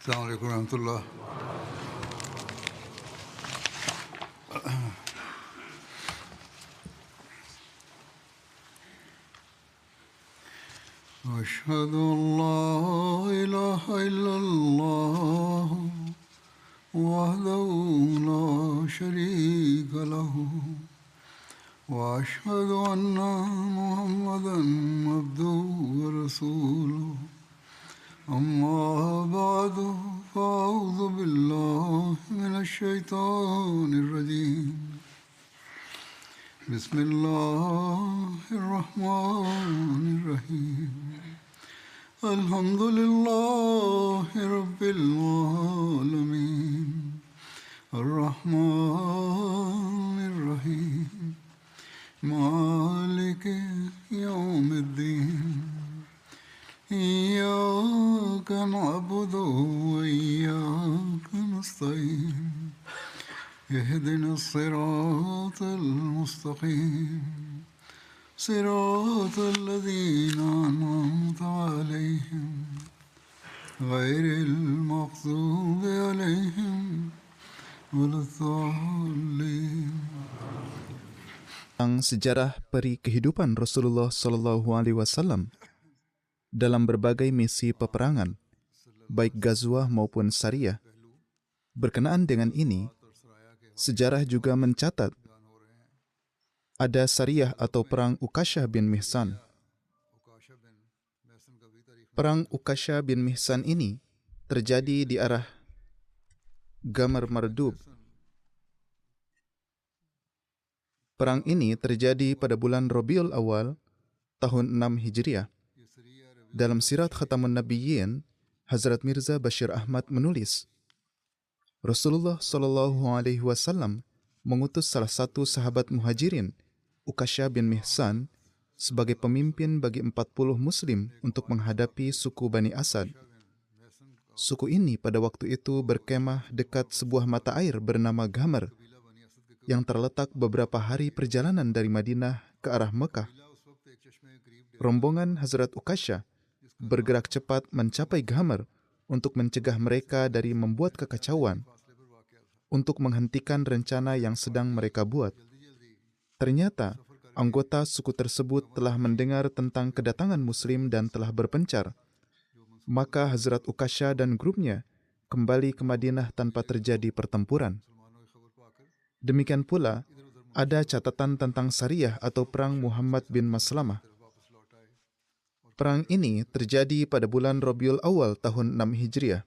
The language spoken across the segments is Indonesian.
السلام عليكم ورحمة الله. أشهد أن لا إله إلا الله وحده لا شريك له وأشهد أن محمدا عبده ورسوله أما بعد فأعوذ بالله من الشيطان الرجيم بسم الله الرحمن الرحيم الحمد لله رب العالمين الرحمن الرحيم مالك يوم الدين إياك نعبد وإياك نستعين اهدنا الصراط المستقيم صراط الذين أنعمت عليهم غير المغضوب عليهم ولا الضالين. Tentang sejarah peri kehidupan Rasulullah Shallallahu Alaihi Wasallam dalam berbagai misi peperangan, baik Ghazwah maupun Sariyah. Berkenaan dengan ini, sejarah juga mencatat ada Sariyah atau Perang Uqasyah bin Mihsan. Perang Uqasyah bin Mihsan ini terjadi di arah Gamar Mardub. Perang ini terjadi pada bulan Rabiul Awal tahun 6 Hijriah. Dalam Sirat Khatamun Nabiyyin, Hazrat Mirza Bashir Ahmad menulis, Rasulullah Shallallahu Alaihi Wasallam mengutus salah satu sahabat muhajirin, Uqasyah bin Mihsan, sebagai pemimpin bagi 40 muslim untuk menghadapi suku Bani Asad. Suku ini pada waktu itu berkemah dekat sebuah mata air bernama Ghamar, yang terletak beberapa hari perjalanan dari Madinah ke arah Mekah. Rombongan Hazrat Uqasyah bergerak cepat mencapai Ghamar untuk mencegah mereka dari membuat kekacauan, untuk menghentikan rencana yang sedang mereka buat. Ternyata, anggota suku tersebut telah mendengar tentang kedatangan Muslim dan telah berpencar. Maka Hazrat Uqasyah dan grupnya kembali ke Madinah tanpa terjadi pertempuran. Demikian pula, ada catatan tentang Sariyah atau Perang Muhammad bin Maslamah. Perang ini terjadi pada bulan Rabiul Awal tahun 6 Hijriah.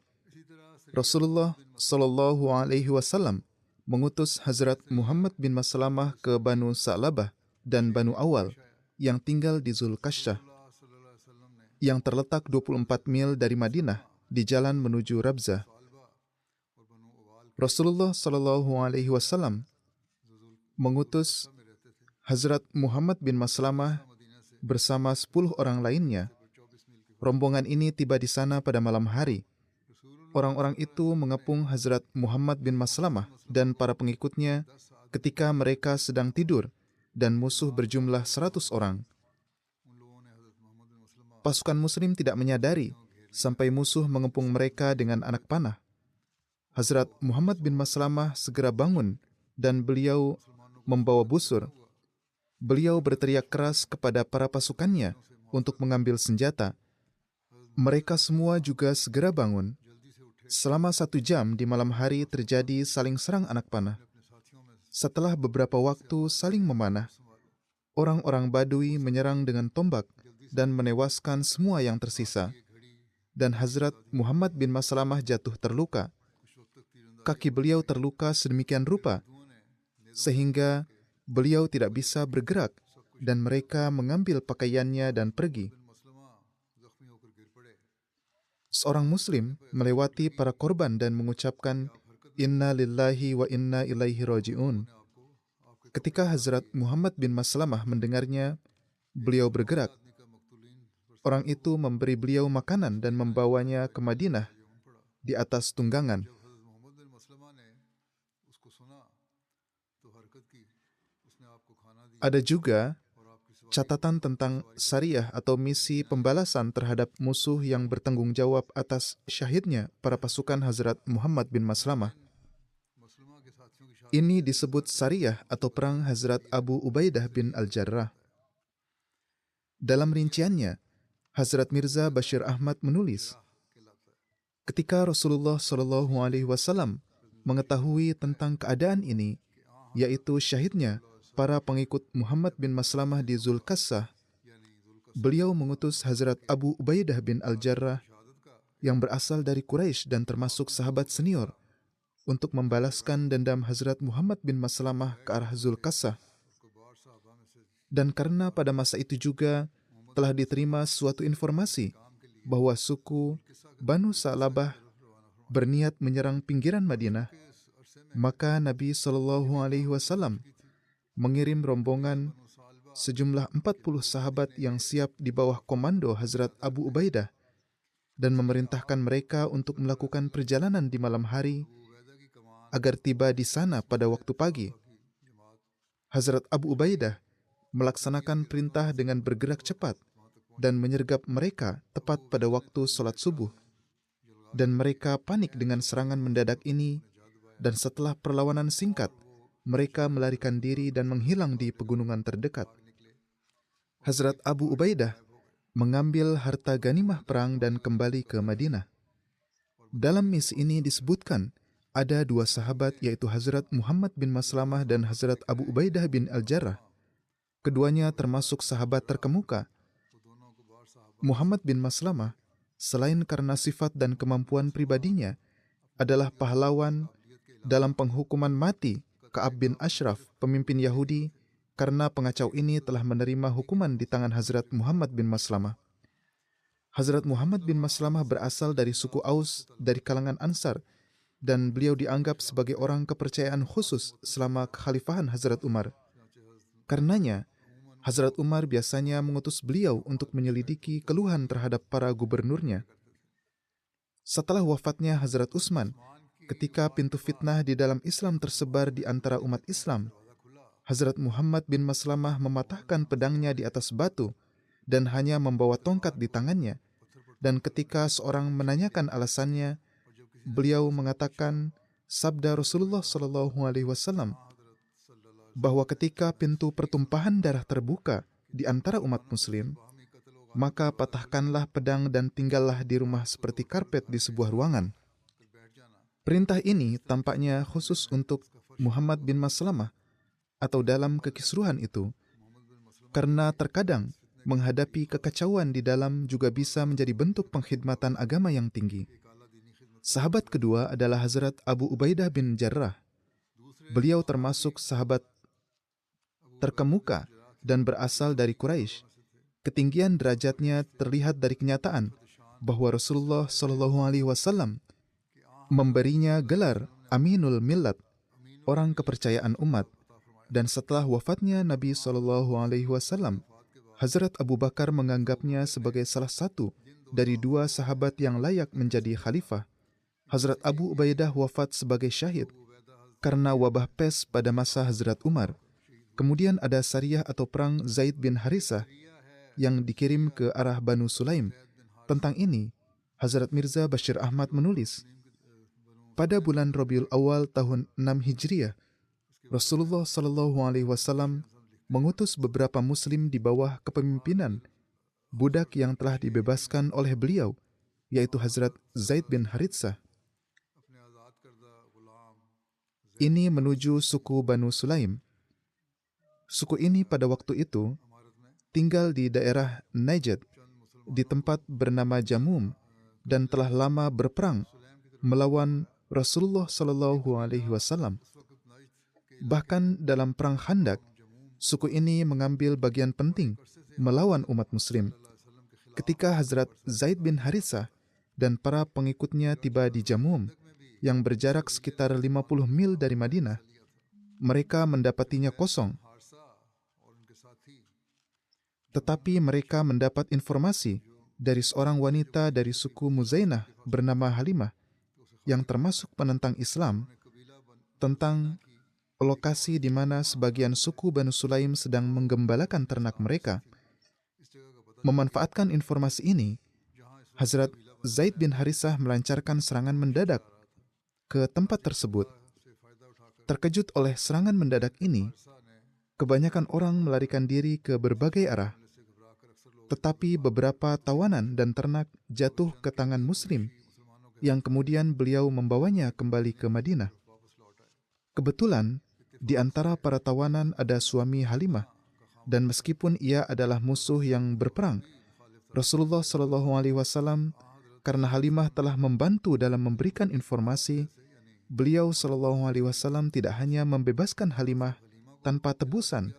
Rasulullah Shallallahu Alaihi Wasallam mengutus Hazrat Muhammad bin Maslamah ke Banu Sa'labah dan Banu Awal yang tinggal di Zulkasyah, yang terletak 24 mil dari Madinah di jalan menuju Rabzah. Rasulullah Shallallahu Alaihi Wasallam mengutus Hazrat Muhammad bin Maslamah bersama 10 orang lainnya. Rombongan ini tiba di sana pada malam hari. Orang-orang itu mengepung Hazrat Muhammad bin Maslamah dan para pengikutnya ketika mereka sedang tidur dan musuh berjumlah 100 orang. Pasukan Muslim tidak menyadari sampai musuh mengepung mereka dengan anak panah. Hazrat Muhammad bin Maslamah segera bangun dan beliau membawa busur. Beliau berteriak keras kepada para pasukannya untuk mengambil senjata. Mereka semua juga segera bangun. Selama 1 jam di malam hari terjadi saling serang anak panah. Setelah beberapa waktu saling memanah, orang-orang Badui menyerang dengan tombak dan menewaskan semua yang tersisa. Dan Hazrat Muhammad bin Maslamah jatuh terluka. Kaki beliau terluka sedemikian rupa sehingga beliau tidak bisa bergerak, dan mereka mengambil pakaiannya dan pergi. Seorang Muslim melewati para korban dan mengucapkan, Inna lillahi wa inna ilaihi raji'un. Ketika Hazrat Muhammad bin Maslamah mendengarnya, beliau bergerak. Orang itu memberi beliau makanan dan membawanya ke Madinah di atas tunggangan. Ada juga catatan tentang syariah atau misi pembalasan terhadap musuh yang bertanggung jawab atas syahidnya para pasukan Hazrat Muhammad bin Maslamah. Ini disebut syariah atau perang Hazrat Abu Ubaidah bin Al-Jarrah. Dalam rinciannya, Hazrat Mirza Bashir Ahmad menulis, ketika Rasulullah SAW mengetahui tentang keadaan ini, yaitu syahidnya para pengikut Muhammad bin Maslamah di Zulkassah, beliau mengutus Hazrat Abu Ubaidah bin Al-Jarrah yang berasal dari Quraisy dan termasuk sahabat senior untuk membalaskan dendam Hazrat Muhammad bin Maslamah ke arah Zulkassah. Dan karena pada masa itu juga telah diterima suatu informasi bahwa suku Banu Sa'labah berniat menyerang pinggiran Madinah, maka Nabi SAW mengirim rombongan sejumlah 40 sahabat yang siap di bawah komando Hazrat Abu Ubaidah dan memerintahkan mereka untuk melakukan perjalanan di malam hari agar tiba di sana pada waktu pagi. Hazrat Abu Ubaidah melaksanakan perintah dengan bergerak cepat dan menyergap mereka tepat pada waktu sholat subuh. Dan mereka panik dengan serangan mendadak ini, dan setelah perlawanan singkat, mereka melarikan diri dan menghilang di pegunungan terdekat. Hazrat Abu Ubaidah mengambil harta ganimah perang dan kembali ke Madinah. Dalam misi ini disebutkan ada dua sahabat, yaitu Hazrat Muhammad bin Maslamah dan Hazrat Abu Ubaidah bin Al-Jarrah. Keduanya termasuk sahabat terkemuka. Muhammad bin Maslamah, selain karena sifat dan kemampuan pribadinya, adalah pahlawan dalam penghukuman mati Ka'ab bin Ashraf, pemimpin Yahudi, karena pengacau ini telah menerima hukuman di tangan Hazrat Muhammad bin Maslamah. Hazrat Muhammad bin Maslamah berasal dari suku Aus dari kalangan Ansar, dan beliau dianggap sebagai orang kepercayaan khusus selama kekhalifahan Hazrat Umar. Karenanya, Hazrat Umar biasanya mengutus beliau untuk menyelidiki keluhan terhadap para gubernurnya. Setelah wafatnya Hazrat Utsman, ketika pintu fitnah di dalam Islam tersebar di antara umat Islam, Hazrat Muhammad bin Maslamah mematahkan pedangnya di atas batu dan hanya membawa tongkat di tangannya. Dan ketika seorang menanyakan alasannya, beliau mengatakan sabda Rasulullah SAW bahwa ketika pintu pertumpahan darah terbuka di antara umat Muslim, maka patahkanlah pedang dan tinggallah di rumah seperti karpet di sebuah ruangan. Perintah ini tampaknya khusus untuk Muhammad bin Maslamah atau dalam kekisruhan itu, karena terkadang menghadapi kekacauan di dalam juga bisa menjadi bentuk pengkhidmatan agama yang tinggi. Sahabat kedua adalah Hazrat Abu Ubaidah bin Jarrah. Beliau termasuk sahabat terkemuka dan berasal dari Quraisy. Ketinggian derajatnya terlihat dari kenyataan bahwa Rasulullah SAW memberinya gelar Aminul Millat, orang kepercayaan umat. Dan setelah wafatnya Nabi SAW, Hazrat Abu Bakar menganggapnya sebagai salah satu dari dua sahabat yang layak menjadi khalifah. Hazrat Abu Ubaidah wafat sebagai syahid karena wabah pes pada masa Hazrat Umar. Kemudian ada Sariyah atau perang Zaid bin Harisah yang dikirim ke arah Banu Sulaim. Tentang ini, Hazrat Mirza Bashir Ahmad menulis, pada bulan Rabiul Awal tahun 6 Hijriah, Rasulullah SAW mengutus beberapa Muslim di bawah kepemimpinan budak yang telah dibebaskan oleh beliau, yaitu Hazrat Zaid bin Haritsah. Ini menuju suku Banu Sulaim. Suku ini pada waktu itu tinggal di daerah Najd, di tempat bernama Jamum, dan telah lama berperang melawan Rasulullah SAW. Bahkan dalam perang Khandak, suku ini mengambil bagian penting melawan umat Muslim. Ketika Hazrat Zaid bin Haritsah dan para pengikutnya tiba di Jamum, yang berjarak sekitar 50 mil dari Madinah, mereka mendapatinya kosong. Tetapi mereka mendapat informasi dari seorang wanita dari suku Muzainah bernama Halimah, yang termasuk penentang Islam, tentang lokasi di mana sebagian suku Banu Sulaim sedang menggembalakan ternak mereka. Memanfaatkan informasi ini, Hazrat Zaid bin Harisah melancarkan serangan mendadak ke tempat tersebut. Terkejut oleh serangan mendadak ini, kebanyakan orang melarikan diri ke berbagai arah. Tetapi beberapa tawanan dan ternak jatuh ke tangan Muslim, yang kemudian beliau membawanya kembali ke Madinah. Kebetulan, di antara para tawanan ada suami Halimah, dan meskipun ia adalah musuh yang berperang, Rasulullah SAW, karena Halimah telah membantu dalam memberikan informasi, beliau SAW tidak hanya membebaskan Halimah tanpa tebusan,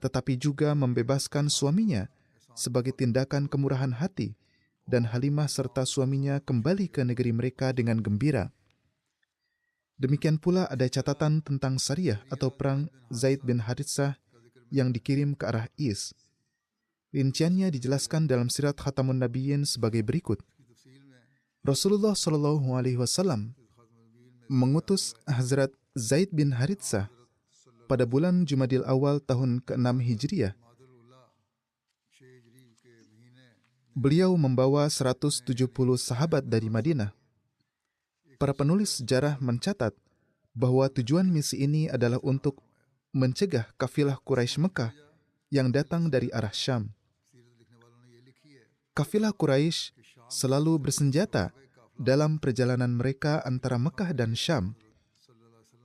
tetapi juga membebaskan suaminya sebagai tindakan kemurahan hati, dan Halimah serta suaminya kembali ke negeri mereka dengan gembira. Demikian pula ada catatan tentang Sariyah atau perang Zaid bin Haritsah yang dikirim ke arah Is. Rinciannya dijelaskan dalam Sirat Khatamun Nabiyyin sebagai berikut. Rasulullah SAW mengutus Hazrat Zaid bin Haritsah pada bulan Jumadil Awal tahun ke-6 Hijriyah. Beliau membawa 170 sahabat dari Madinah. Para penulis sejarah mencatat bahwa tujuan misi ini adalah untuk mencegah kafilah Quraisy Mekah yang datang dari arah Syam. Kafilah Quraisy selalu bersenjata dalam perjalanan mereka antara Mekah dan Syam.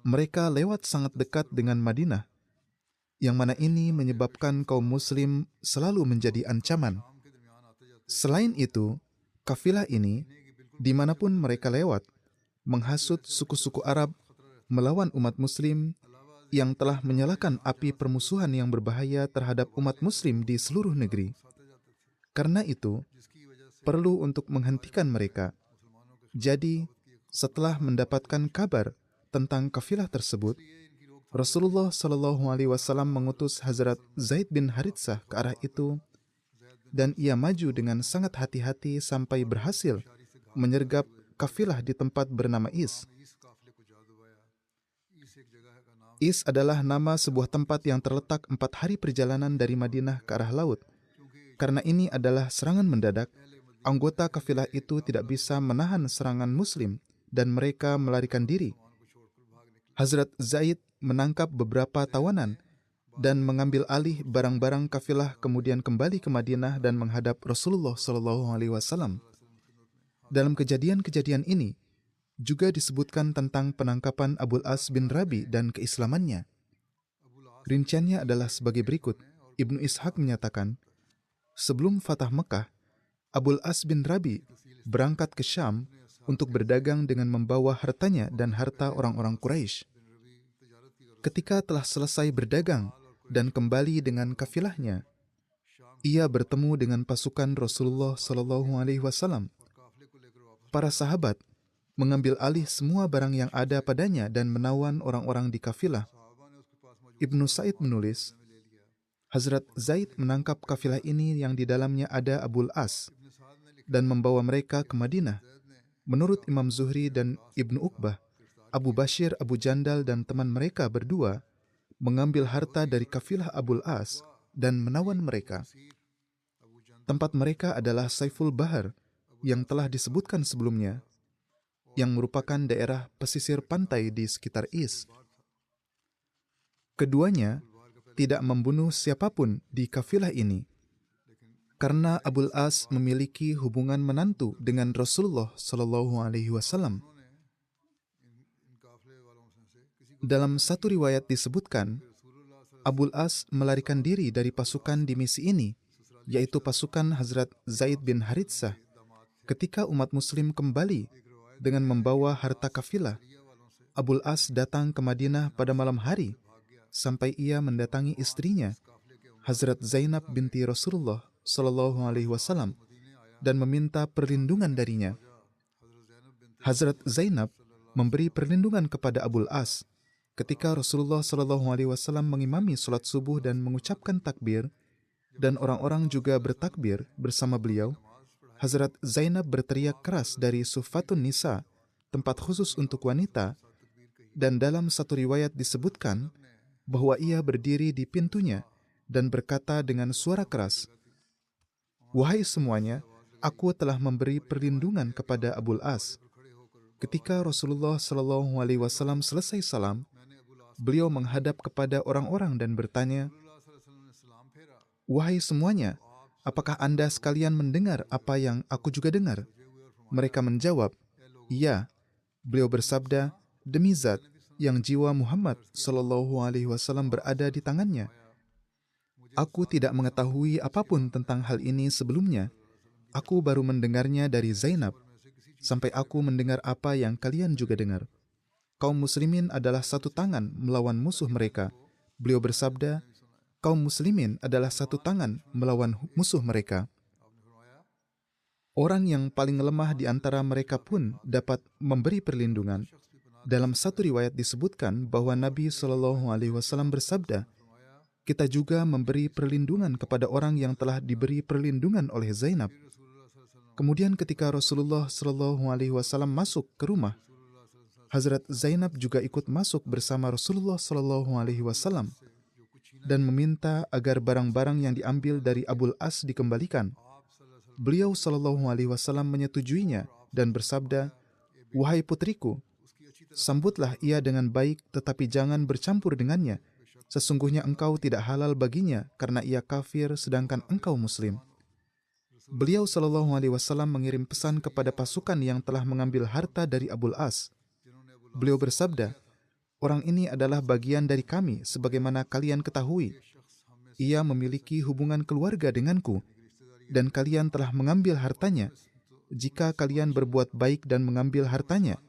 Mereka lewat sangat dekat dengan Madinah, yang mana ini menyebabkan kaum Muslim selalu menjadi ancaman. Selain itu, kafilah ini, dimanapun mereka lewat, menghasut suku-suku Arab melawan umat Muslim yang telah menyalakan api permusuhan yang berbahaya terhadap umat Muslim di seluruh negeri. Karena itu, perlu untuk menghentikan mereka. Jadi, setelah mendapatkan kabar tentang kafilah tersebut, Rasulullah SAW mengutus Hazrat Zaid bin Haritsah ke arah itu, dan ia maju dengan sangat hati-hati sampai berhasil menyergap kafilah di tempat bernama Is. Is adalah nama sebuah tempat yang terletak 4 hari perjalanan dari Madinah ke arah laut. Karena ini adalah serangan mendadak, anggota kafilah itu tidak bisa menahan serangan Muslim dan mereka melarikan diri. Hazrat Zaid menangkap beberapa tawanan dan mengambil alih barang-barang kafilah, kemudian kembali ke Madinah dan menghadap Rasulullah SAW. Dalam kejadian-kejadian ini juga disebutkan tentang penangkapan Abul As bin Rabi dan keislamannya. Rinciannya adalah sebagai berikut. Ibnu Ishaq menyatakan, sebelum Fatah Mekah, Abul As bin Rabi berangkat ke Syam untuk berdagang dengan membawa hartanya dan harta orang-orang Quraisy. Ketika telah selesai berdagang dan kembali dengan kafilahnya, ia bertemu dengan pasukan Rasulullah SAW. Para sahabat mengambil alih semua barang yang ada padanya dan menawan orang-orang di kafilah. Ibnu Sa'id menulis, Hazrat Zaid menangkap kafilah ini yang di dalamnya ada Abul As dan membawa mereka ke Madinah. Menurut Imam Zuhri dan Ibnu Uqbah, Abu Bashir, Abu Jandal dan teman mereka berdua mengambil harta dari kafilah Abul As dan menawan mereka. Tempat mereka adalah Saiful Bahar yang telah disebutkan sebelumnya, yang merupakan daerah pesisir pantai di sekitar Is. Keduanya tidak membunuh siapapun di kafilah ini, karena Abul As memiliki hubungan menantu dengan Rasulullah SAW. Dalam satu riwayat disebutkan, Abul As melarikan diri dari pasukan di misi ini, yaitu pasukan Hazrat Zaid bin Haritsah. Ketika umat Muslim kembali dengan membawa harta kafilah, Abul As datang ke Madinah pada malam hari sampai ia mendatangi istrinya, Hazrat Zainab binti Rasulullah SAW, dan meminta perlindungan darinya. Hazrat Zainab memberi perlindungan kepada Abul As. Ketika Rasulullah SAW mengimami sholat subuh dan mengucapkan takbir, dan orang-orang juga bertakbir bersama beliau, Hazrat Zainab berteriak keras dari Suffatun Nisa, tempat khusus untuk wanita, Dan dalam satu riwayat disebutkan bahwa ia berdiri di pintunya dan berkata dengan suara keras, "Wahai semuanya, aku telah memberi perlindungan kepada Abul As." Ketika Rasulullah SAW selesai salam, beliau menghadap kepada orang-orang dan bertanya, "Wahai semuanya, apakah Anda sekalian mendengar apa yang aku juga dengar?" Mereka menjawab, "Iya." Beliau bersabda, "Demi Zat yang jiwa Muhammad SAW berada di tangannya, aku tidak mengetahui apapun tentang hal ini sebelumnya. Aku baru mendengarnya dari Zainab, sampai aku mendengar apa yang kalian juga dengar. Kaum muslimin adalah satu tangan melawan musuh mereka." Beliau bersabda, "Kaum muslimin adalah satu tangan melawan musuh mereka. Orang yang paling lemah di antara mereka pun dapat memberi perlindungan." Dalam satu riwayat disebutkan bahwa Nabi SAW bersabda, "Kita juga memberi perlindungan kepada orang yang telah diberi perlindungan oleh Zainab." Kemudian ketika Rasulullah SAW masuk ke rumah, Hazrat Zainab juga ikut masuk bersama Rasulullah SAW dan meminta agar barang-barang yang diambil dari Abul As dikembalikan. Beliau SAW menyetujuinya dan bersabda, "Wahai putriku, sambutlah ia dengan baik, tetapi jangan bercampur dengannya. Sesungguhnya engkau tidak halal baginya karena ia kafir sedangkan engkau muslim." Beliau SAW mengirim pesan kepada pasukan yang telah mengambil harta dari Abul As. Beliau bersabda, "Orang ini adalah bagian dari kami sebagaimana kalian ketahui. Ia memiliki hubungan keluarga denganku dan kalian telah mengambil hartanya. Jika kalian berbuat baik dan mengambil hartanya."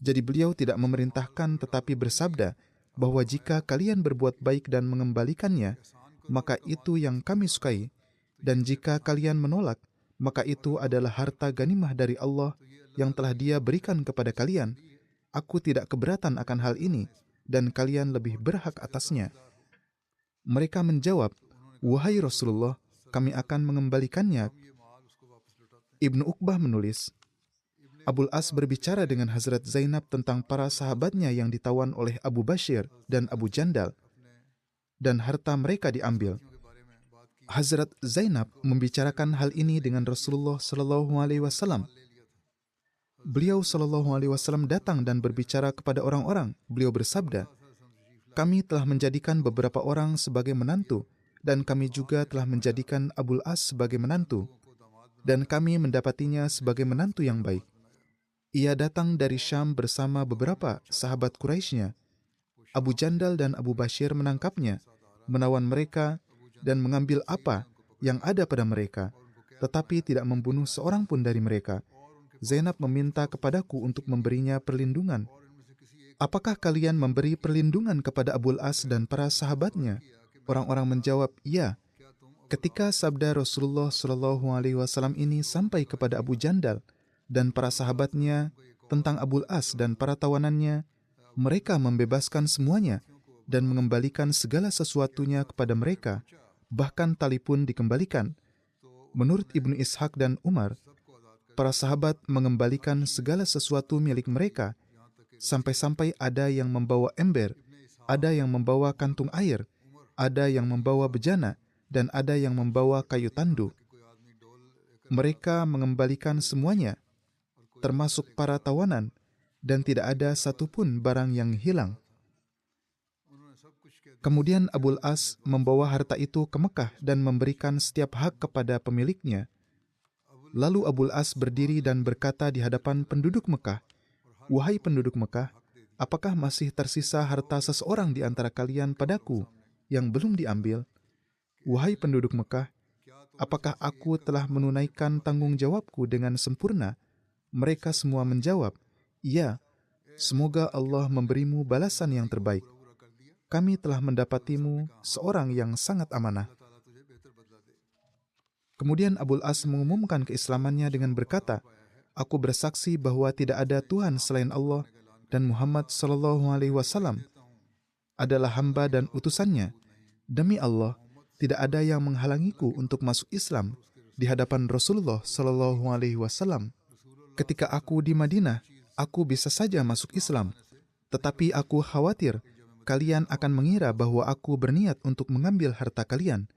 Jadi beliau tidak memerintahkan tetapi bersabda bahwa jika kalian berbuat baik dan mengembalikannya, maka itu yang kami sukai. Dan jika kalian menolak, maka itu adalah harta ganimah dari Allah yang telah Dia berikan kepada kalian. Aku tidak keberatan akan hal ini, dan kalian lebih berhak atasnya. Mereka menjawab, "Wahai Rasulullah, kami akan mengembalikannya." Ibnu Uqbah menulis, Abul As berbicara dengan Hazrat Zainab tentang para sahabatnya yang ditawan oleh Abu Bashir dan Abu Jandal, dan harta mereka diambil. Hazrat Zainab membicarakan hal ini dengan Rasulullah SAW. Beliau SAW datang dan berbicara kepada orang-orang. Beliau bersabda, "Kami telah menjadikan beberapa orang sebagai menantu, dan kami juga telah menjadikan Abul As sebagai menantu, dan kami mendapatinya sebagai menantu yang baik. Ia datang dari Syam bersama beberapa sahabat Quraisynya. Abu Jandal dan Abu Bashir menangkapnya, menawan mereka, dan mengambil apa yang ada pada mereka, tetapi tidak membunuh seorang pun dari mereka. Zainab meminta kepadaku untuk memberinya perlindungan. Apakah kalian memberi perlindungan kepada Abul As dan para sahabatnya?" Orang-orang menjawab, "Iya." Ketika sabda Rasulullah SAW ini sampai kepada Abu Jandal dan para sahabatnya tentang Abul As dan para tawanannya, mereka membebaskan semuanya dan mengembalikan segala sesuatunya kepada mereka, bahkan tali pun dikembalikan. Menurut Ibnu Ishaq dan Umar, para sahabat mengembalikan segala sesuatu milik mereka, sampai-sampai ada yang membawa ember, ada yang membawa kantung air, ada yang membawa bejana, dan ada yang membawa kayu tandu. Mereka mengembalikan semuanya, termasuk para tawanan, dan tidak ada satupun barang yang hilang. Kemudian Abul As membawa harta itu ke Mekah dan memberikan setiap hak kepada pemiliknya. Lalu Abul As berdiri dan berkata di hadapan penduduk Mekah, "Wahai penduduk Mekah, apakah masih tersisa harta seseorang di antara kalian padaku yang belum diambil? Wahai penduduk Mekah, apakah aku telah menunaikan tanggung jawabku dengan sempurna?" Mereka semua menjawab, "Iya, semoga Allah memberimu balasan yang terbaik. Kami telah mendapatimu seorang yang sangat amanah." Kemudian Abul As mengumumkan keislamannya dengan berkata, "Aku bersaksi bahwa tidak ada Tuhan selain Allah dan Muhammad SAW adalah hamba dan utusannya. Demi Allah, tidak ada yang menghalangiku untuk masuk Islam di hadapan Rasulullah SAW. Ketika aku di Madinah, aku bisa saja masuk Islam. Tetapi aku khawatir kalian akan mengira bahwa aku berniat untuk mengambil harta kalian.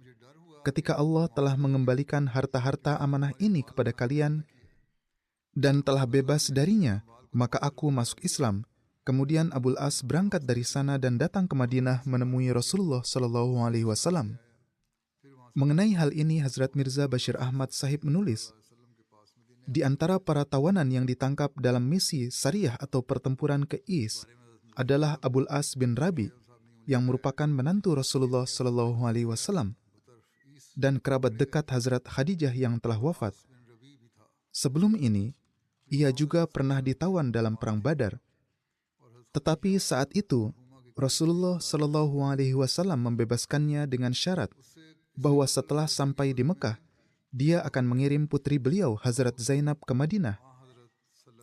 Ketika Allah telah mengembalikan harta-harta amanah ini kepada kalian dan telah bebas darinya, maka aku masuk Islam. Kemudian Abul As berangkat dari sana dan datang ke Madinah menemui Rasulullah Shallallahu Alaihi Wasallam. Mengenai hal ini, Hazrat Mirza Bashir Ahmad Sahib menulis, di antara para tawanan yang ditangkap dalam misi Sariyah atau pertempuran ke Is adalah Abul As bin Rabi, yang merupakan menantu Rasulullah Shallallahu Alaihi Wasallam dan kerabat dekat Hazrat Khadijah yang telah wafat. Sebelum ini, ia juga pernah ditawan dalam perang Badar. Tetapi saat itu, Rasulullah Shallallahu Alaihi Wasallam membebaskannya dengan syarat bahwa setelah sampai di Mekah, dia akan mengirim putri beliau, Hazrat Zainab, ke Madinah.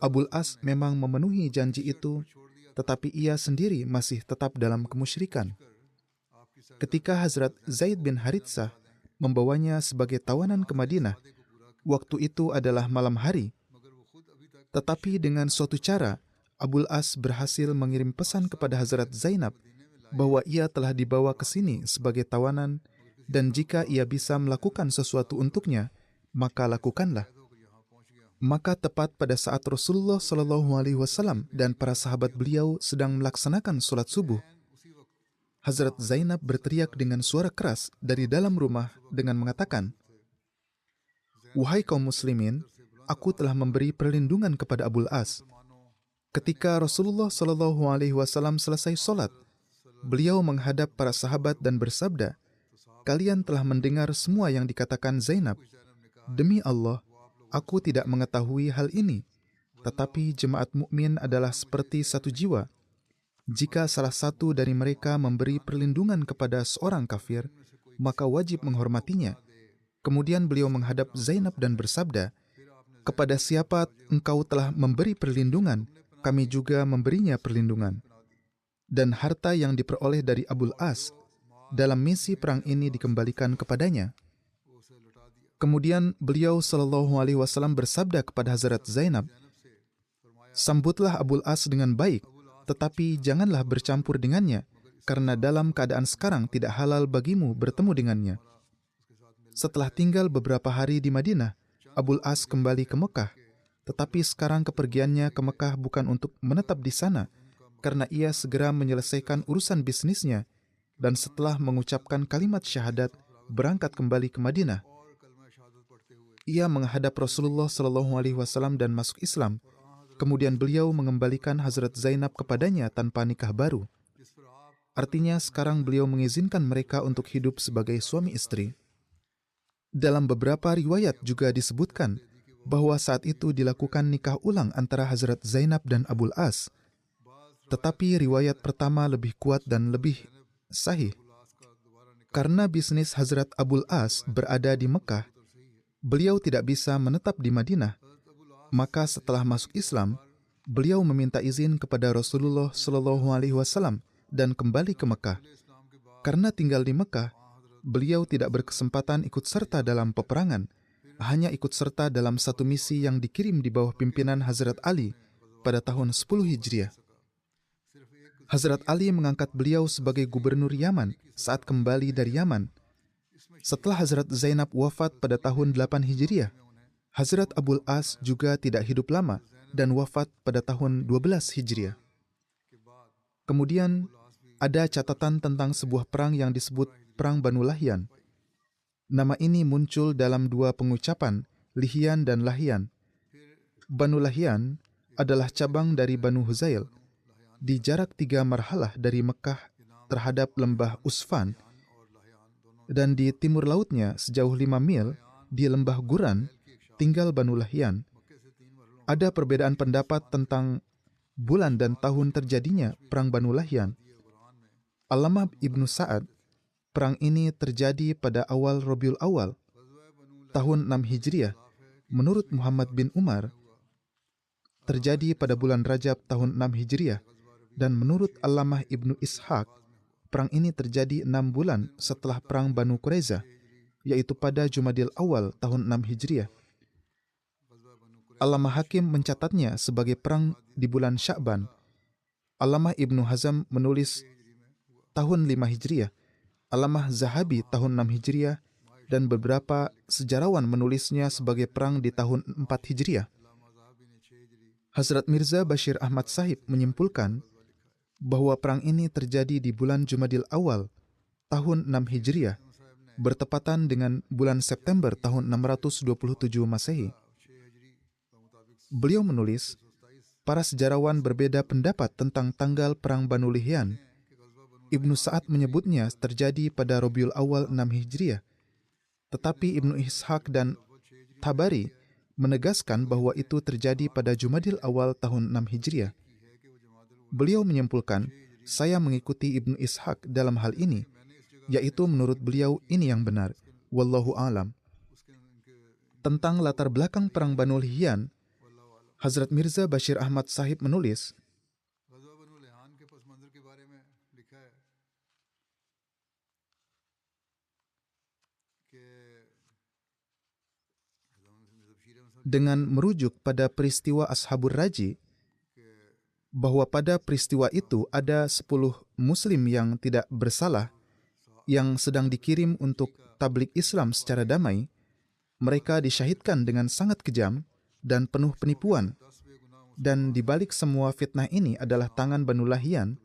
Abul As memang memenuhi janji itu, tetapi ia sendiri masih tetap dalam kemusyrikan. Ketika Hazrat Zaid bin Haritsah membawanya sebagai tawanan ke Madinah, waktu itu adalah malam hari. Tetapi dengan suatu cara, Abul As berhasil mengirim pesan kepada Hazrat Zainab bahwa ia telah dibawa ke sini sebagai tawanan dan jika ia bisa melakukan sesuatu untuknya, maka lakukanlah. Maka tepat pada saat Rasulullah Shallallahu Alaihi Wasallam dan para sahabat beliau sedang melaksanakan sholat subuh, Hazrat Zainab berteriak dengan suara keras dari dalam rumah dengan mengatakan, "Wahai kaum muslimin, aku telah memberi perlindungan kepada Abul As." Ketika Rasulullah Shallallahu Alaihi Wasallam selesai sholat, beliau menghadap para sahabat dan bersabda, "Kalian telah mendengar semua yang dikatakan Zainab. Demi Allah, aku tidak mengetahui hal ini, tetapi jemaat mukmin adalah seperti satu jiwa. Jika salah satu dari mereka memberi perlindungan kepada seorang kafir, maka wajib menghormatinya." Kemudian beliau menghadap Zainab dan bersabda, "Kepada siapa engkau telah memberi perlindungan, kami juga memberinya perlindungan." Dan harta yang diperoleh dari Abul As dalam misi perang ini dikembalikan kepadanya. Kemudian beliau Shallallahu Alaihi Wasallam bersabda kepada Hazrat Zainab, "Sambutlah Abul As dengan baik, tetapi janganlah bercampur dengannya, karena dalam keadaan sekarang tidak halal bagimu bertemu dengannya." Setelah tinggal beberapa hari di Madinah, Abul As kembali ke Mekah. Tetapi sekarang kepergiannya ke Mekah bukan untuk menetap di sana, karena ia segera menyelesaikan urusan bisnisnya, dan setelah mengucapkan kalimat syahadat, berangkat kembali ke Madinah. Ia menghadap Rasulullah Shallallahu Alaihi Wasallam dan masuk Islam. Kemudian beliau mengembalikan Hazrat Zainab kepadanya tanpa nikah baru. Artinya sekarang beliau mengizinkan mereka untuk hidup sebagai suami istri. Dalam beberapa riwayat juga disebutkan bahwa saat itu dilakukan nikah ulang antara Hazrat Zainab dan Abul As. Tetapi riwayat pertama lebih kuat dan lebih sahih. Karena bisnis Hazrat Abul As berada di Mekah, beliau tidak bisa menetap di Madinah. Maka setelah masuk Islam, beliau meminta izin kepada Rasulullah Shallallahu Alaihi Wasallam dan kembali ke Mekah. Karena tinggal di Mekah, beliau tidak berkesempatan ikut serta dalam peperangan, hanya ikut serta dalam satu misi yang dikirim di bawah pimpinan Hazrat Ali pada tahun 10 Hijriah. Hazrat Ali mengangkat beliau sebagai gubernur Yaman saat kembali dari Yaman. Setelah Hazrat Zainab wafat pada tahun 8 Hijriah, Hazrat Abul As juga tidak hidup lama dan wafat pada tahun 12 Hijriah. Kemudian ada catatan tentang sebuah perang yang disebut Perang Banu Lahyan. Nama ini muncul dalam dua pengucapan, Lihyan dan Lahyan. Banu Lahyan adalah cabang dari Banu Huzail. Di jarak 3 marhalah dari Mekah terhadap lembah Usfan, dan di timur lautnya sejauh 5 mil di lembah Guran tinggal Banu Lahyan. Ada perbedaan pendapat tentang bulan dan tahun terjadinya Perang Banu Lahyan. Allamah Ibnu Sa'ad, perang ini terjadi pada awal Rabiul Awal, tahun 6 Hijriah. Menurut Muhammad bin Umar, terjadi pada bulan Rajab tahun 6 Hijriah. Dan menurut Allamah Ibnu Ishaq, perang ini terjadi 6 bulan setelah Perang Banu Quraiza, yaitu pada Jumadil Awal tahun 6 Hijriah. Allamah Hakim mencatatnya sebagai perang di bulan Sya'ban. Allamah Ibnu Hazm menulis tahun 5 Hijriah, Allamah Zahabi tahun 6 Hijriah, dan beberapa sejarawan menulisnya sebagai perang di tahun 4 Hijriah. Hazrat Mirza Bashir Ahmad Sahib menyimpulkan bahwa perang ini terjadi di bulan Jumadil Awal tahun 6 Hijriah, bertepatan dengan bulan September tahun 627 Masehi. Beliau menulis, para sejarawan berbeda pendapat tentang tanggal perang Banu Lihyan. Ibnu Sa'ad menyebutnya terjadi pada Rabiul Awal 6 Hijriah, tetapi Ibnu Ishaq dan Tabari menegaskan bahwa itu terjadi pada Jumadil Awal tahun 6 Hijriah. Beliau menyimpulkan, saya mengikuti Ibnu Ishaq dalam hal ini, yaitu menurut beliau ini yang benar. Wallahu a'lam. Tentang latar belakang perang Banu Lihyan, Hazrat Mirza Bashir Ahmad Sahib menulis, dengan merujuk pada peristiwa Ashabur Raji, bahwa pada peristiwa itu ada 10 Muslim yang tidak bersalah yang sedang dikirim untuk tabligh Islam secara damai. Mereka disyahidkan dengan sangat kejam dan penuh penipuan. Dan di balik semua fitnah ini adalah tangan Banu Lihyan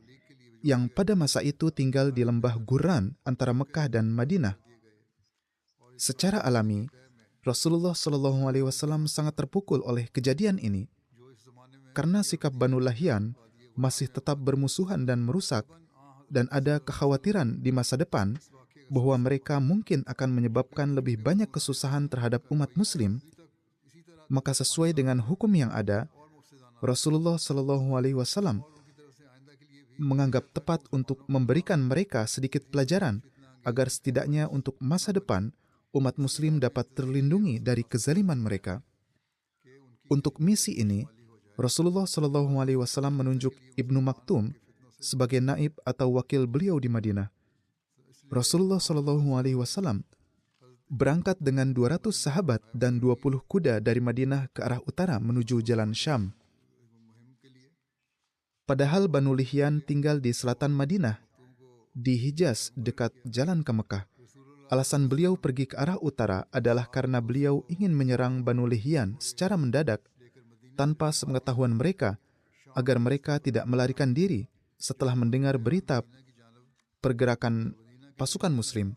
yang pada masa itu tinggal di lembah Gurran antara Mekah dan Madinah. Secara alami, Rasulullah SAW sangat terpukul oleh kejadian ini karena sikap Banu Lihyan masih tetap bermusuhan dan merusak, dan ada kekhawatiran di masa depan bahwa mereka mungkin akan menyebabkan lebih banyak kesusahan terhadap umat Muslim. Maka sesuai dengan hukum yang ada, Rasulullah SAW menganggap tepat untuk memberikan mereka sedikit pelajaran agar setidaknya untuk masa depan umat Muslim dapat terlindungi dari kezaliman mereka. Untuk misi ini, Rasulullah SAW menunjuk Ibnu Maktum sebagai naib atau wakil beliau di Madinah. Rasulullah SAW berangkat dengan 200 sahabat dan 20 kuda dari Madinah ke arah utara menuju jalan Syam. Padahal Banu Lihyan tinggal di selatan Madinah, di Hijaz dekat jalan ke Mekah. Alasan beliau pergi ke arah utara adalah karena beliau ingin menyerang Banu Lihyan secara mendadak tanpa sepengetahuan mereka, agar mereka tidak melarikan diri setelah mendengar berita pergerakan pasukan Muslim.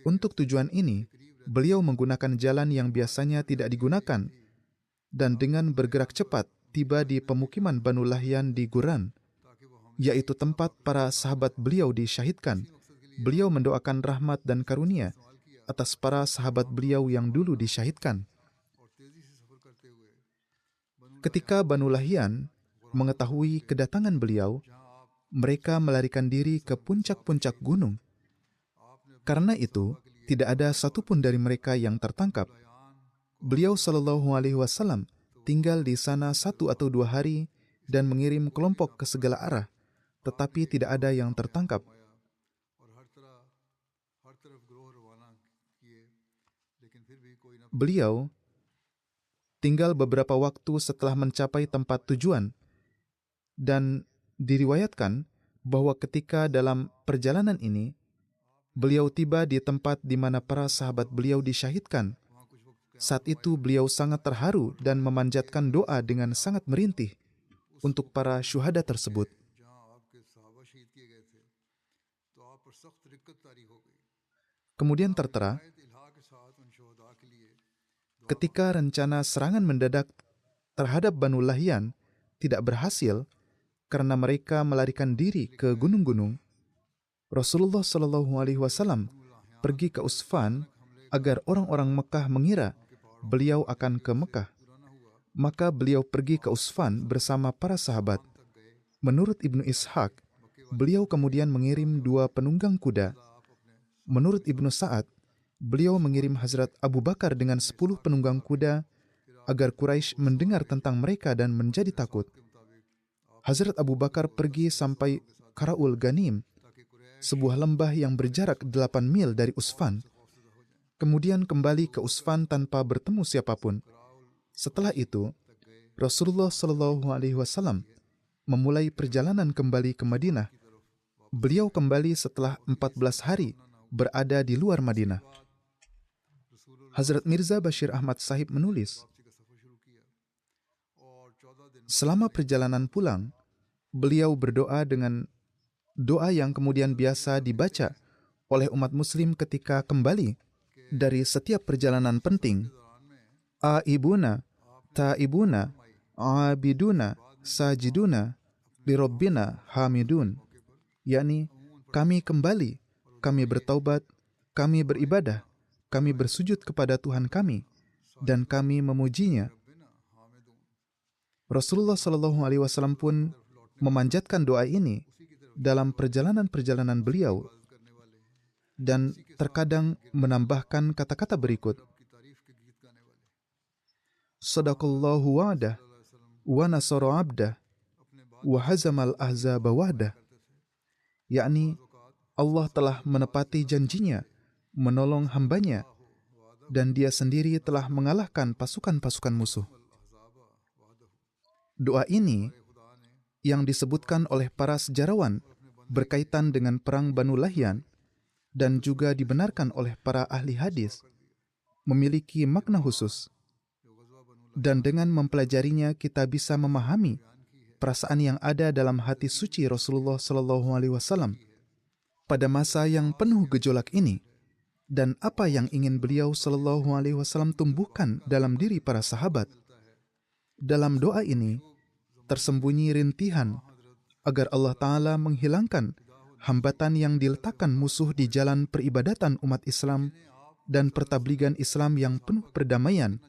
Untuk tujuan ini, beliau menggunakan jalan yang biasanya tidak digunakan, dan dengan bergerak cepat tiba di pemukiman Banu Lihyan di Gurran, yaitu tempat para sahabat beliau disyahidkan. Beliau mendoakan rahmat dan karunia atas para sahabat beliau yang dulu disyahidkan. Ketika Banu Lihyan mengetahui kedatangan beliau, mereka melarikan diri ke puncak-puncak gunung. Karena itu, tidak ada satupun dari mereka yang tertangkap. Beliau SAW tinggal di sana 1 atau 2 hari dan mengirim kelompok ke segala arah, tetapi tidak ada yang tertangkap. Beliau tinggal beberapa waktu setelah mencapai tempat tujuan, dan diriwayatkan bahwa ketika dalam perjalanan ini, beliau tiba di tempat di mana para sahabat beliau disyahidkan. Saat itu beliau sangat terharu dan memanjatkan doa dengan sangat merintih untuk para syuhada tersebut. Kemudian tertera, ketika rencana serangan mendadak terhadap Banu Lihyan tidak berhasil karena mereka melarikan diri ke gunung-gunung, Rasulullah SAW pergi ke Usfan agar orang-orang Mekah mengira beliau akan ke Mekah. Maka beliau pergi ke Usfan bersama para sahabat. Menurut Ibnu Ishaq, beliau kemudian mengirim 2 penunggang kuda. Menurut Ibnu Sa'ad, beliau mengirim Hazrat Abu Bakar dengan 10 penunggang kuda agar Quraisy mendengar tentang mereka dan menjadi takut. Hazrat Abu Bakar pergi sampai Karaul Ghanim, sebuah lembah yang berjarak 8 mil dari Usfan. Kemudian kembali ke Usfan tanpa bertemu siapapun. Setelah itu, Rasulullah SAW memulai perjalanan kembali ke Madinah. Beliau kembali setelah 14 hari berada di luar Madinah. Hazrat Mirza Bashir Ahmad Sahib menulis, selama perjalanan pulang, beliau berdoa dengan doa yang kemudian biasa dibaca oleh umat muslim ketika kembali dari setiap perjalanan penting. Aibuna, taibuna, abiduna, sajiduna, lirabbina hamidun. Yakni, kami kembali, kami bertaubat, kami beribadah, kami bersujud kepada Tuhan kami, dan kami memujinya. Rasulullah SAW pun memanjatkan doa ini dalam perjalanan-perjalanan beliau dan terkadang menambahkan kata-kata berikut. Sadaqallahu wa'dah, wa nasara abdah, wa hazamal ahzaba wahdah. Yakni, Allah telah menepati janjinya, menolong hambanya, dan dia sendiri telah mengalahkan pasukan-pasukan musuh. Doa ini yang disebutkan oleh para sejarawan berkaitan dengan perang Banu Lahyan dan juga dibenarkan oleh para ahli hadis, memiliki makna khusus. Dan dengan mempelajarinya kita bisa memahami perasaan yang ada dalam hati suci Rasulullah SAW pada masa yang penuh gejolak ini, dan apa yang ingin beliau SAW tumbuhkan dalam diri para sahabat. Dalam doa ini tersembunyi rintihan agar Allah Ta'ala menghilangkan hambatan yang diletakkan musuh di jalan peribadatan umat Islam dan pertabligan Islam yang penuh perdamaian,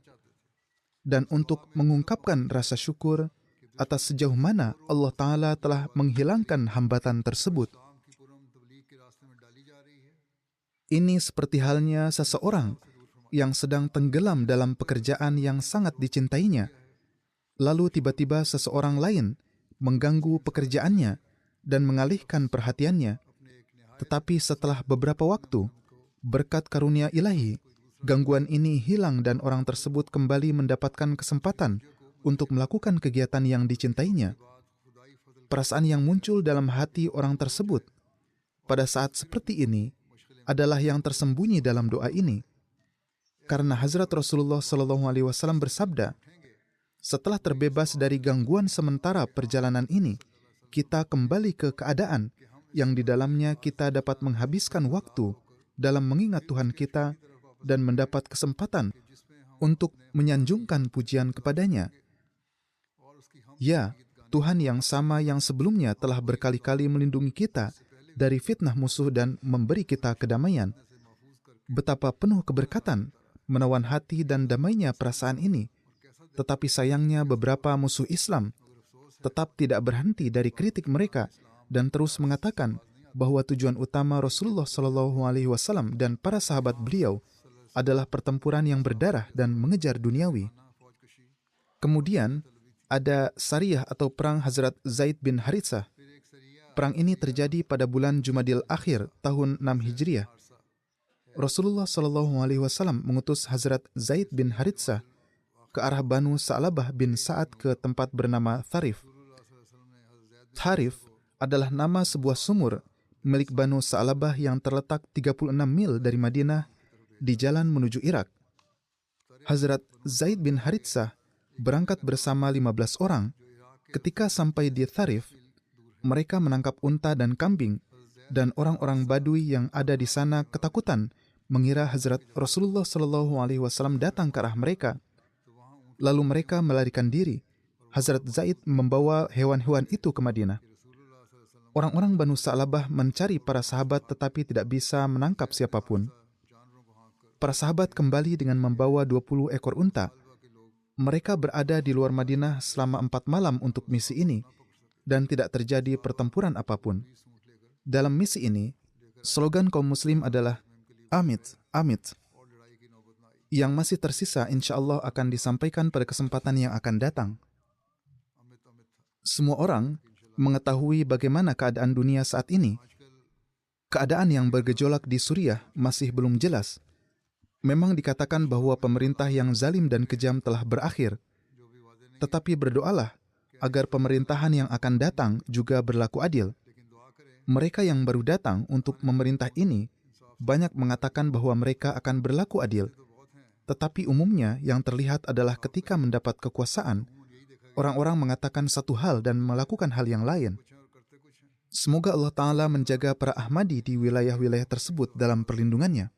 dan untuk mengungkapkan rasa syukur atas sejauh mana Allah Ta'ala telah menghilangkan hambatan tersebut. Ini seperti halnya seseorang yang sedang tenggelam dalam pekerjaan yang sangat dicintainya, lalu tiba-tiba seseorang lain mengganggu pekerjaannya dan mengalihkan perhatiannya. Tetapi setelah beberapa waktu, berkat karunia ilahi, gangguan ini hilang dan orang tersebut kembali mendapatkan kesempatan untuk melakukan kegiatan yang dicintainya. Perasaan yang muncul dalam hati orang tersebut pada saat seperti ini adalah yang tersembunyi dalam doa ini. Karena Hazrat Rasulullah SAW bersabda, setelah terbebas dari gangguan sementara perjalanan ini, kita kembali ke keadaan yang di dalamnya kita dapat menghabiskan waktu dalam mengingat Tuhan kita dan mendapat kesempatan untuk menyanjungkan pujian kepadanya. Ya, Tuhan yang sama yang sebelumnya telah berkali-kali melindungi kita dari fitnah musuh dan memberi kita kedamaian. Betapa penuh keberkatan, menawan hati dan damainya perasaan ini. Tetapi sayangnya beberapa musuh Islam tetap tidak berhenti dari kritik mereka dan terus mengatakan bahwa tujuan utama Rasulullah SAW dan para sahabat beliau adalah pertempuran yang berdarah dan mengejar duniawi. Kemudian, ada Sariyah atau Perang Hazrat Zaid bin Haritsah. Perang ini terjadi pada bulan Jumadil Akhir tahun 6 Hijriah. Rasulullah SAW mengutus Hazrat Zaid bin Haritsah ke arah Banu Sa'labah bin Sa'ad ke tempat bernama Tharif. Tharif adalah nama sebuah sumur milik Banu Sa'labah yang terletak 36 mil dari Madinah di jalan menuju Irak. Hazrat Zaid bin Haritsah berangkat bersama 15 orang. Ketika sampai di Tharif, mereka menangkap unta dan kambing, dan orang-orang Badui yang ada di sana ketakutan mengira Hazrat Rasulullah SAW datang ke arah mereka. Lalu mereka melarikan diri. Hazrat Zaid membawa hewan-hewan itu ke Madinah. Orang-orang Banu Sa'labah mencari para sahabat tetapi tidak bisa menangkap siapapun. Para sahabat kembali dengan membawa 20 ekor unta. Mereka berada di luar Madinah selama 4 malam untuk misi ini dan tidak terjadi pertempuran apapun. Dalam misi ini, slogan kaum muslim adalah Amit, Amit. Yang masih tersisa insya Allah akan disampaikan pada kesempatan yang akan datang. Semua orang mengetahui bagaimana keadaan dunia saat ini. Keadaan yang bergejolak di Suriah masih belum jelas. Memang dikatakan bahwa pemerintah yang zalim dan kejam telah berakhir. Tetapi berdoalah agar pemerintahan yang akan datang juga berlaku adil. Mereka yang baru datang untuk memerintah ini banyak mengatakan bahwa mereka akan berlaku adil. Tetapi umumnya yang terlihat adalah ketika mendapat kekuasaan, orang-orang mengatakan satu hal dan melakukan hal yang lain. Semoga Allah Ta'ala menjaga para Ahmadi di wilayah-wilayah tersebut dalam perlindungannya.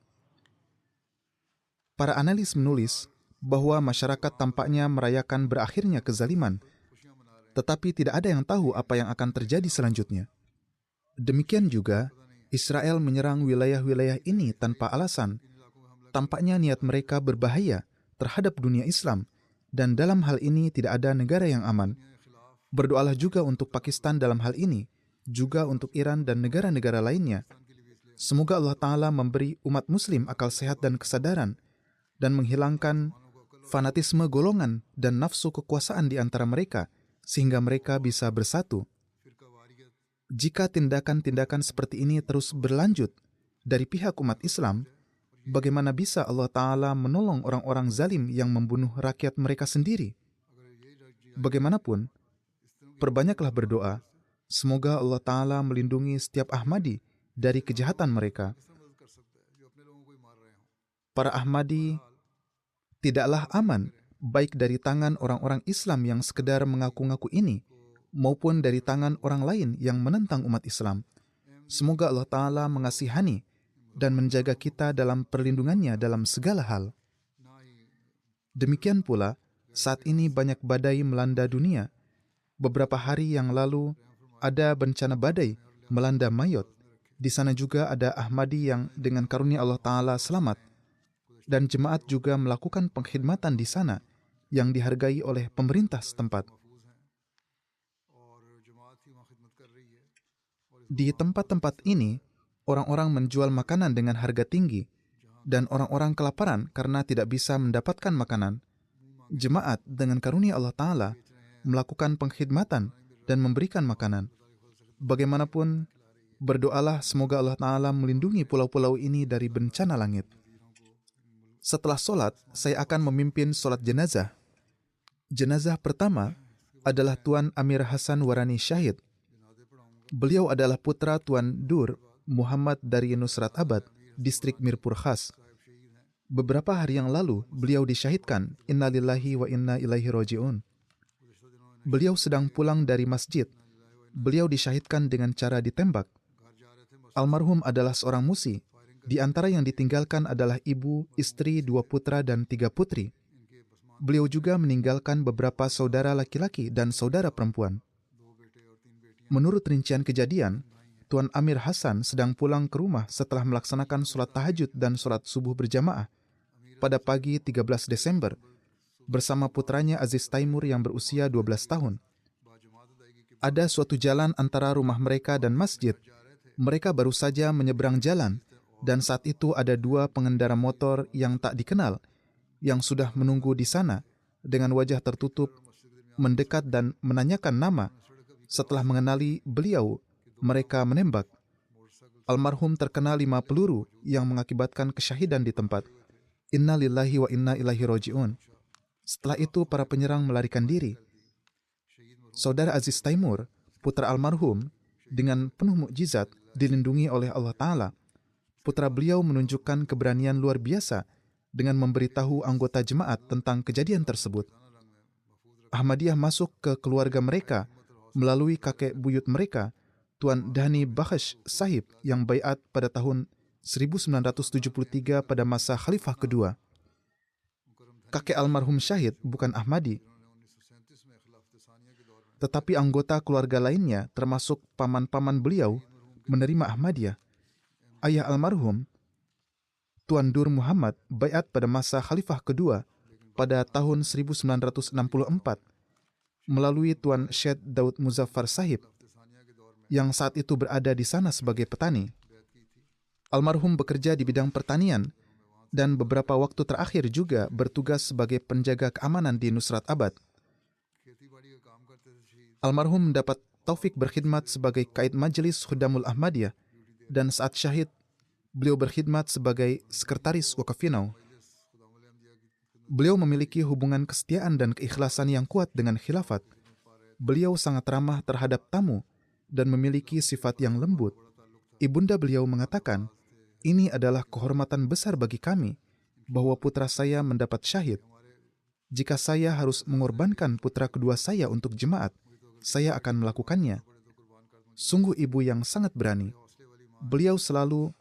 Para analis menulis bahwa masyarakat tampaknya merayakan berakhirnya kezaliman, tetapi tidak ada yang tahu apa yang akan terjadi selanjutnya. Demikian juga, Israel menyerang wilayah-wilayah ini tanpa alasan. Tampaknya niat mereka berbahaya terhadap dunia Islam, dan dalam hal ini tidak ada negara yang aman. Berdoalah juga untuk Pakistan dalam hal ini, juga untuk Iran dan negara-negara lainnya. Semoga Allah Ta'ala memberi umat muslim akal sehat dan kesadaran, dan menghilangkan fanatisme golongan dan nafsu kekuasaan di antara mereka, sehingga mereka bisa bersatu. Jika tindakan-tindakan seperti ini terus berlanjut dari pihak umat Islam, bagaimana bisa Allah Ta'ala menolong orang-orang zalim yang membunuh rakyat mereka sendiri? Bagaimanapun, perbanyaklah berdoa, semoga Allah Ta'ala melindungi setiap Ahmadi dari kejahatan mereka. Para Ahmadi tidaklah aman, baik dari tangan orang-orang Islam yang sekedar mengaku-ngaku ini, maupun dari tangan orang lain yang menentang umat Islam. Semoga Allah Ta'ala mengasihani dan menjaga kita dalam perlindungannya dalam segala hal. Demikian pula, saat ini banyak badai melanda dunia. Beberapa hari yang lalu, ada bencana badai melanda Mayotte. Di sana juga ada Ahmadi yang dengan karunia Allah Ta'ala selamat. Dan jemaat juga melakukan pengkhidmatan di sana yang dihargai oleh pemerintah setempat. Di tempat-tempat ini, orang-orang menjual makanan dengan harga tinggi, dan orang-orang kelaparan karena tidak bisa mendapatkan makanan. Jemaat dengan karunia Allah Ta'ala melakukan pengkhidmatan dan memberikan makanan. Bagaimanapun, berdoalah semoga Allah Ta'ala melindungi pulau-pulau ini dari bencana langit. Setelah solat, saya akan memimpin solat jenazah. Jenazah pertama adalah Tuan Amir Hasan Warani Syahid. Beliau adalah putra Tuan Dur Muhammad dari Nusrat Abad, distrik Mirpur Khas. Beberapa hari yang lalu, beliau disyahidkan. Inna lillahi wa inna ilaihi roji'un. Beliau sedang pulang dari masjid. Beliau disyahidkan dengan cara ditembak. Almarhum adalah seorang musi. Di antara yang ditinggalkan adalah ibu, istri, 2 putra, dan 3 putri. Beliau juga meninggalkan beberapa saudara laki-laki dan saudara perempuan. Menurut rincian kejadian, Tuan Amir Hasan sedang pulang ke rumah setelah melaksanakan sholat tahajud dan sholat subuh berjamaah pada pagi 13 Desember bersama putranya Aziz Taimur yang berusia 12 tahun. Ada suatu jalan antara rumah mereka dan masjid. Mereka baru saja menyeberang jalan, dan saat itu ada 2 pengendara motor yang tak dikenal yang sudah menunggu di sana dengan wajah tertutup, mendekat dan menanyakan nama. Setelah mengenali beliau, mereka menembak. Almarhum terkena 5 peluru yang mengakibatkan kesyahidan di tempat. Inna lillahi wa inna ilaihi roji'un. Setelah itu para penyerang melarikan diri. Saudara Aziz Taimur, putra almarhum, dengan penuh mukjizat dilindungi oleh Allah Ta'ala. Putra beliau menunjukkan keberanian luar biasa dengan memberitahu anggota jemaat tentang kejadian tersebut. Ahmadiyah masuk ke keluarga mereka melalui kakek buyut mereka, Tuan Dhani Bakhash Sahib yang baiat pada tahun 1973 pada masa Khalifah kedua. Kakek almarhum syahid bukan Ahmadi, tetapi anggota keluarga lainnya termasuk paman-paman beliau menerima Ahmadiyah. Ayah almarhum, Tuan Dur Muhammad, baiat pada masa Khalifah kedua pada tahun 1964 melalui Tuan Syed Daud Muzaffar Sahib yang saat itu berada di sana sebagai petani. Almarhum bekerja di bidang pertanian dan beberapa waktu terakhir juga bertugas sebagai penjaga keamanan di Nusrat Abad. Almarhum mendapat taufik berkhidmat sebagai Qaid Majelis Khudamul Ahmadiyah, dan saat syahid, beliau berkhidmat sebagai sekretaris Wakafinau. Beliau memiliki hubungan kesetiaan dan keikhlasan yang kuat dengan khilafat. Beliau sangat ramah terhadap tamu dan memiliki sifat yang lembut. Ibunda beliau mengatakan, "Ini adalah kehormatan besar bagi kami bahwa putra saya mendapat syahid. Jika saya harus mengorbankan putra kedua saya untuk jemaat, saya akan melakukannya." Sungguh ibu yang sangat berani. Beliau selalu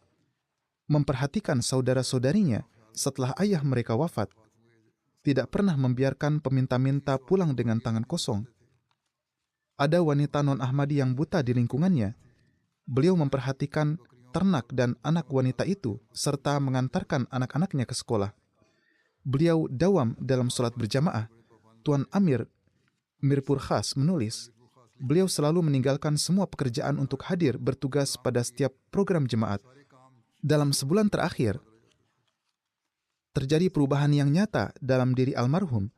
memperhatikan saudara-saudarinya setelah ayah mereka wafat. Tidak pernah membiarkan peminta-minta pulang dengan tangan kosong. Ada wanita non-Ahmadi yang buta di lingkungannya. Beliau memperhatikan ternak dan anak wanita itu serta mengantarkan anak-anaknya ke sekolah. Beliau dawam dalam sholat berjamaah. Tuan Amir Mirpur Khas menulis, beliau selalu meninggalkan semua pekerjaan untuk hadir bertugas pada setiap program jemaat. Dalam sebulan terakhir, terjadi perubahan yang nyata dalam diri almarhum.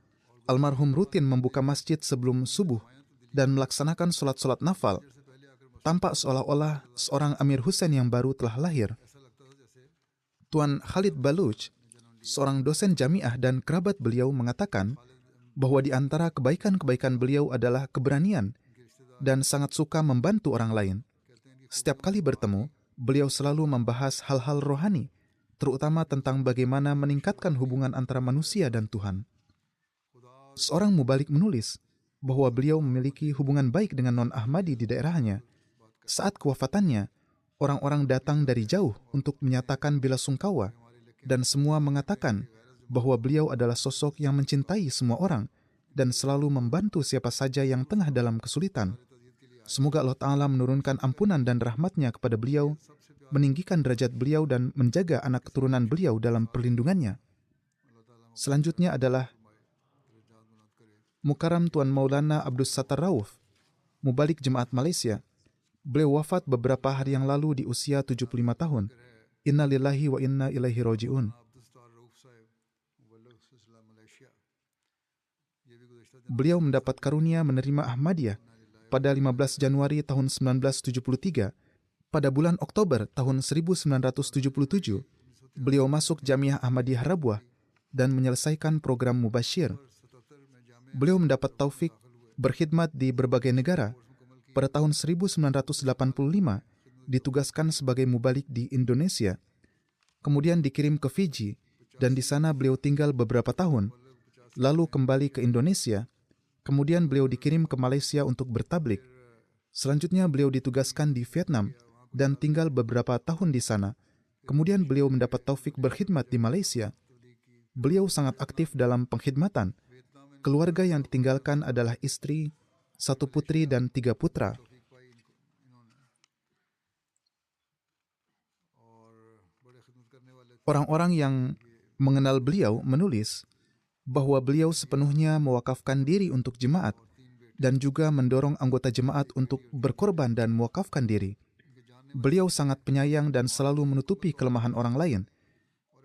Almarhum rutin membuka masjid sebelum subuh dan melaksanakan sholat-sholat nafal. Tampak seolah-olah seorang Amir Hussein yang baru telah lahir. Tuan Khalid Baluch, seorang dosen jamiah dan kerabat beliau, mengatakan bahwa di antara kebaikan-kebaikan beliau adalah keberanian dan sangat suka membantu orang lain. Setiap kali bertemu, beliau selalu membahas hal-hal rohani, terutama tentang bagaimana meningkatkan hubungan antara manusia dan Tuhan. Seorang mubalik menulis bahwa beliau memiliki hubungan baik dengan non-Ahmadi di daerahnya. Saat kewafatannya, orang-orang datang dari jauh untuk menyatakan bela sungkawa, dan semua mengatakan bahwa beliau adalah sosok yang mencintai semua orang dan selalu membantu siapa saja yang tengah dalam kesulitan. Semoga Allah Ta'ala menurunkan ampunan dan rahmatnya kepada beliau, meninggikan derajat beliau dan menjaga anak keturunan beliau dalam perlindungannya. Selanjutnya adalah Mukarram Tuan Maulana Abdus Sattar Rauf, mubalik jemaat Malaysia. Beliau wafat beberapa hari yang lalu di usia 75 tahun. Inna lillahi wa inna ilaihi raji'un. Beliau mendapat karunia menerima Ahmadiyah pada 15 Januari tahun 1973. Pada bulan Oktober tahun 1977, beliau masuk Jamiah Ahmadiyah Rabuah dan menyelesaikan program Mubashir. Beliau mendapat taufik berkhidmat di berbagai negara. Pada tahun 1985, ditugaskan sebagai mubalik di Indonesia. Kemudian dikirim ke Fiji, dan di sana beliau tinggal beberapa tahun. Lalu kembali ke Indonesia. Kemudian beliau dikirim ke Malaysia untuk bertablik. Selanjutnya beliau ditugaskan di Vietnam dan tinggal beberapa tahun di sana. Kemudian beliau mendapat taufik berkhidmat di Malaysia. Beliau sangat aktif dalam pengkhidmatan. Keluarga yang ditinggalkan adalah istri, 1 putri dan 3 putra. Orang-orang yang mengenal beliau menulis bahwa beliau sepenuhnya mewakafkan diri untuk jemaat dan juga mendorong anggota jemaat untuk berkorban dan mewakafkan diri. Beliau sangat penyayang dan selalu menutupi kelemahan orang lain.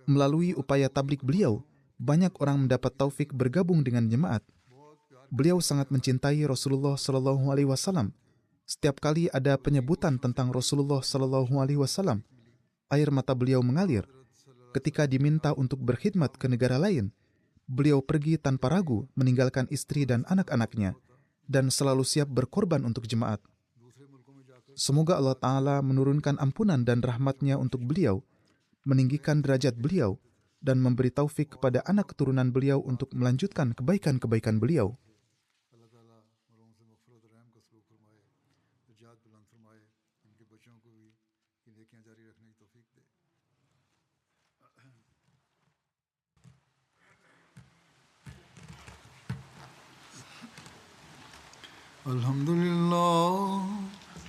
Melalui upaya tablik beliau, banyak orang mendapat taufik bergabung dengan jemaat. Beliau sangat mencintai Rasulullah Sallallahu Alaihi Wasallam. Setiap kali ada penyebutan tentang Rasulullah Sallallahu Alaihi Wasallam, air mata beliau mengalir. Ketika diminta untuk berkhidmat ke negara lain, beliau pergi tanpa ragu meninggalkan istri dan anak-anaknya dan selalu siap berkorban untuk jemaat. Semoga Allah Ta'ala menurunkan ampunan dan rahmatnya untuk beliau, meninggikan derajat beliau, dan memberi taufik kepada anak keturunan beliau untuk melanjutkan kebaikan-kebaikan beliau.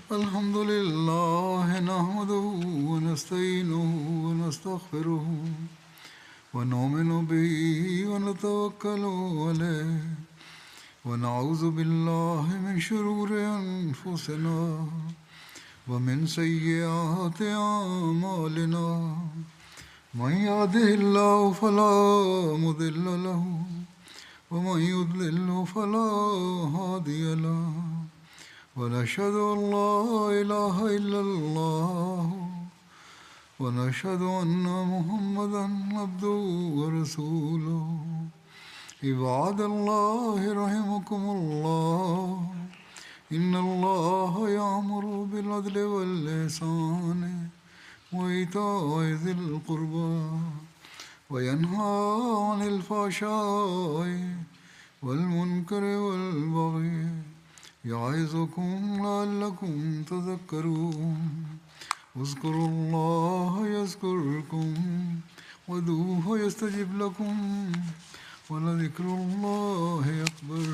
Alhamdulillah, nahmaduhu wa nasta'inuhu wa nastaghfiruhu wa nu'minu bihi wa natawakkalu alayhi wa na'udzu billahi min shururi anfusina wa min sayyiati a'malina. Man yahdihillahu fala mudilla lahu ومن يضلل فلا هادي له ونشهد أن لا إله إلا الله ونشهد أن محمدا عبده ورسوله عباد الله رحمكم الله إن الله يأمر بالعدل والإحسان وإيتاء ذي القربى وينهى عن الفحشاء والمنكر والبغي يعظكم لعلكم تذكرون اذكروا الله يذكركم وادعوه يستجب لكم ولذكر الله أكبر